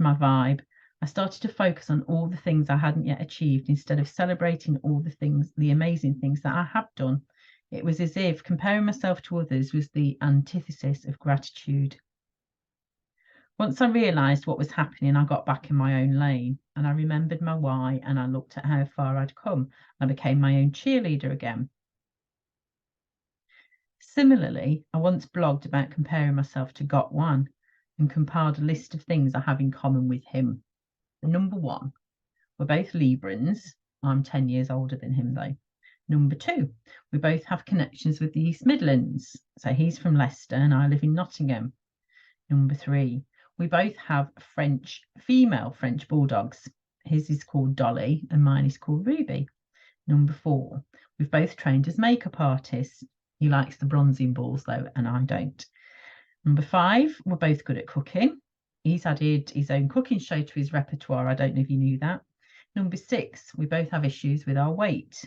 my vibe. I started to focus on all the things I hadn't yet achieved instead of celebrating all the things, the amazing things that I have done. It was as if comparing myself to others was the antithesis of gratitude. Once I realised what was happening, I got back in my own lane and I remembered my why and I looked at how far I'd come. I became my own cheerleader again. Similarly, I once blogged about comparing myself to Got One and compiled a list of things I have in common with him. Number one, we're both Librans. I'm 10 years older than him though. Number two, we both have connections with the East Midlands. So he's from Leicester and I live in Nottingham. Number three, we both have female French bulldogs. His is called Dolly and mine is called Ruby. Number four, we've both trained as makeup artists. He likes the bronzing balls though, and I don't. Number five, we're both good at cooking. He's added his own cooking show to his repertoire. I don't know if you knew that. Number six, we both have issues with our weight.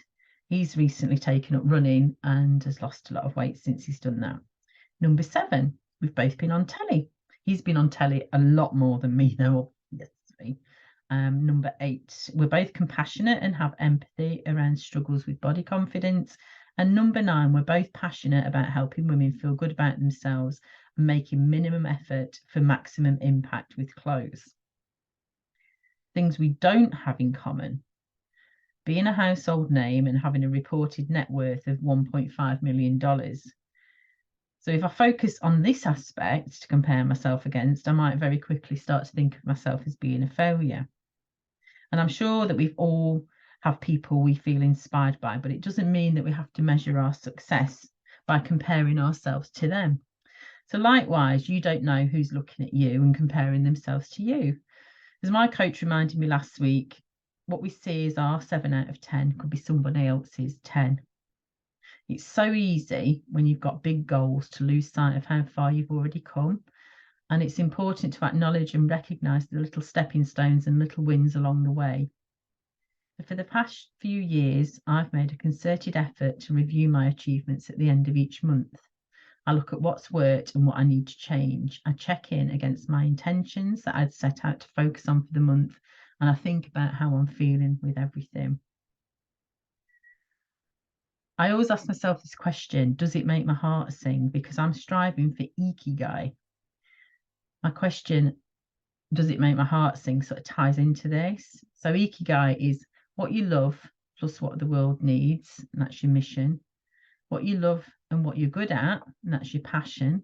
He's recently taken up running and has lost a lot of weight since he's done that. Number seven, we've both been on telly. He's been on telly a lot more than me, though, obviously. Number eight, we're both compassionate and have empathy around struggles with body confidence. And number nine, we're both passionate about helping women feel good about themselves and making minimum effort for maximum impact with clothes. Things we don't have in common: being a household name and having a reported net worth of $1.5 million. So if I focus on this aspect to compare myself against, I might very quickly start to think of myself as being a failure. And I'm sure that we've all have people we feel inspired by, but it doesn't mean that we have to measure our success by comparing ourselves to them. So likewise, you don't know who's looking at you and comparing themselves to you. As my coach reminded me last week, what we see is our 7 out of 10 could be somebody else's 10. It's so easy when you've got big goals to lose sight of how far you've already come. And it's important to acknowledge and recognise the little stepping stones and little wins along the way. For the past few years, I've made a concerted effort to review my achievements at the end of each month. I look at what's worked and what I need to change. I check in against my intentions that I'd set out to focus on for the month, and I think about how I'm feeling with everything. I always ask myself this question: does it make my heart sing? Because I'm striving for ikigai. My question, does it make my heart sing, sort of ties into this. So ikigai is what you love plus what the world needs, and that's your mission. What you love and what you're good at, and that's your passion.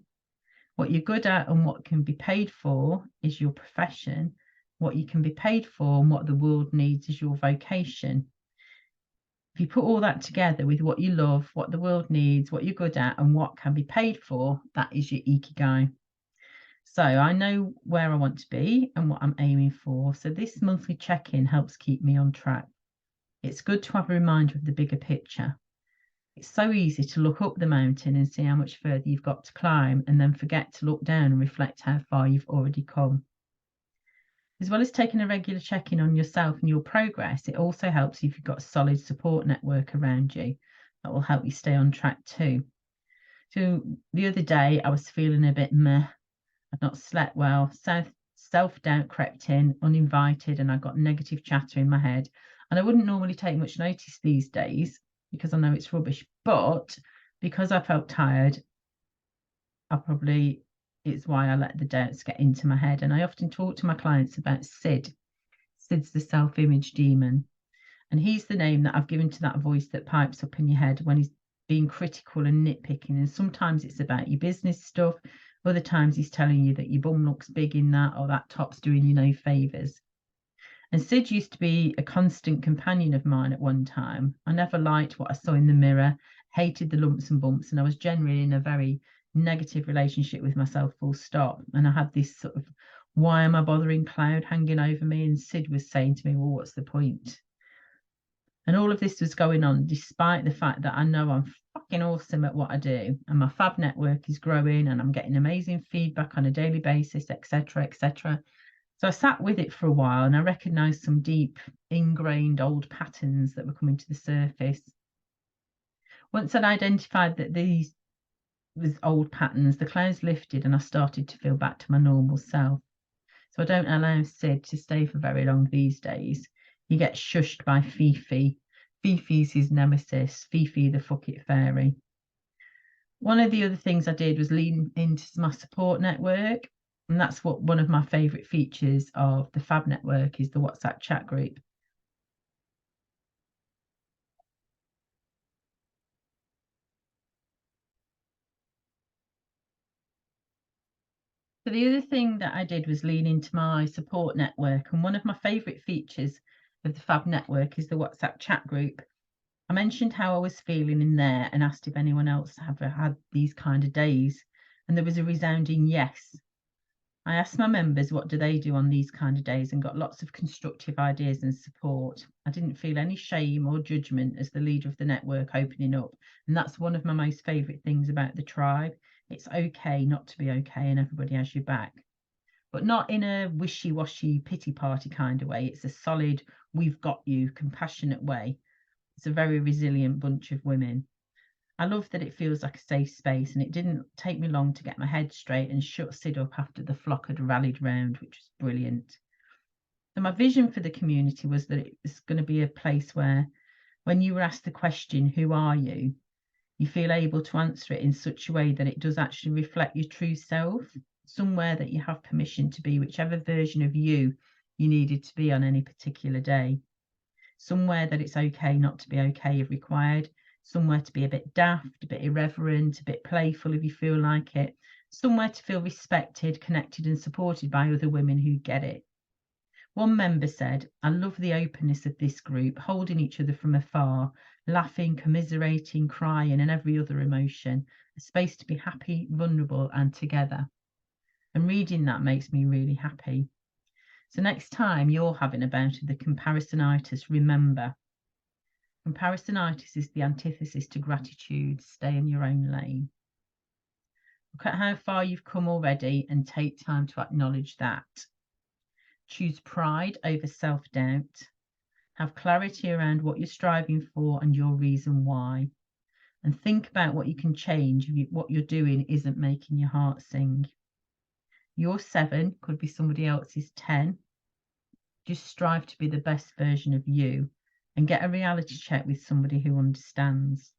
What you're good at and what can be paid for is your profession. What you can be paid for and what the world needs is your vocation. If you put all that together with what you love, what the world needs, what you're good at, and what can be paid for, that is your ikigai. So I know where I want to be and what I'm aiming for. So this monthly check-in helps keep me on track. It's good to have a reminder of the bigger picture. It's so easy to look up the mountain and see how much further you've got to climb and then forget to look down and reflect how far you've already come. As well as taking a regular check-in on yourself and your progress, it also helps if you've got a solid support network around you that will help you stay on track too. So the other day I was feeling a bit meh. I'd not slept well, self-doubt crept in uninvited, and I got negative chatter in my head. And I wouldn't normally take much notice these days because I know it's rubbish, but because I felt tired, it's why I let the doubts get into my head. And I often talk to my clients about Sid. Sid's the self-image demon. And he's the name that I've given to that voice that pipes up in your head when he's being critical and nitpicking. And sometimes it's about your business stuff. Other times he's telling you that your bum looks big in that, or that top's doing you no favours. And Sid used to be a constant companion of mine at one time. I never liked what I saw in the mirror, hated the lumps and bumps, and I was generally in a very negative relationship with myself, full stop. And I had this sort of, why am I bothering cloud hanging over me? And Sid was saying to me, well, what's the point? And all of this was going on despite the fact that I know I'm fucking awesome at what I do, and my FAB network is growing and I'm getting amazing feedback on a daily basis, etc., etc. So I sat with it for a while and I recognized some deep, ingrained old patterns that were coming to the surface. Once I'd identified that these was old patterns, the clouds lifted and I started to feel back to my normal self. So I don't allow Sid to stay for very long these days. He gets shushed by Fifi. Fifi's his nemesis, Fifi the fuck it fairy. One of the other things I did was lean into my support network. And that's what one of my favourite features of the FAB network is, the WhatsApp chat group. So the other thing that I did was lean into my support network. And one of my favourite features of the FAB network is the WhatsApp chat group. I mentioned how I was feeling in there and asked if anyone else had had these kind of days. And there was a resounding yes. I asked my members what do they do on these kind of days and got lots of constructive ideas and support. I didn't feel any shame or judgment as the leader of the network opening up. And that's one of my most favourite things about the tribe. It's okay not to be okay and everybody has your back. But not in a wishy-washy pity party kind of way. It's a solid, we've got you, compassionate way. It's a very resilient bunch of women. I love that it feels like a safe space, and it didn't take me long to get my head straight and shut Sid up after the flock had rallied round, which was brilliant. So my vision for the community was that it's going to be a place where when you were asked the question, who are you, you feel able to answer it in such a way that it does actually reflect your true self, somewhere that you have permission to be whichever version of you needed to be on any particular day, somewhere that it's okay not to be okay if required, somewhere to be a bit daft, a bit irreverent, a bit playful if you feel like it, somewhere to feel respected, connected and supported by other women who get it. One member said, I love the openness of this group, holding each other from afar, laughing, commiserating, crying, and every other emotion, a space to be happy, vulnerable, and together. And reading that makes me really happy. So next time you're having a bout of the comparisonitis, remember, comparisonitis is the antithesis to gratitude. Stay in your own lane. Look at how far you've come already and take time to acknowledge that. Choose pride over self-doubt. Have clarity around what you're striving for and your reason why. And think about what you can change if what you're doing isn't making your heart sing. Your 7 could be somebody else's 10. Just strive to be the best version of you and get a reality check with somebody who understands.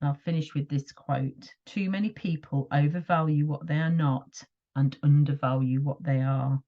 I'll finish with this quote. Too many people overvalue what they are not and undervalue what they are.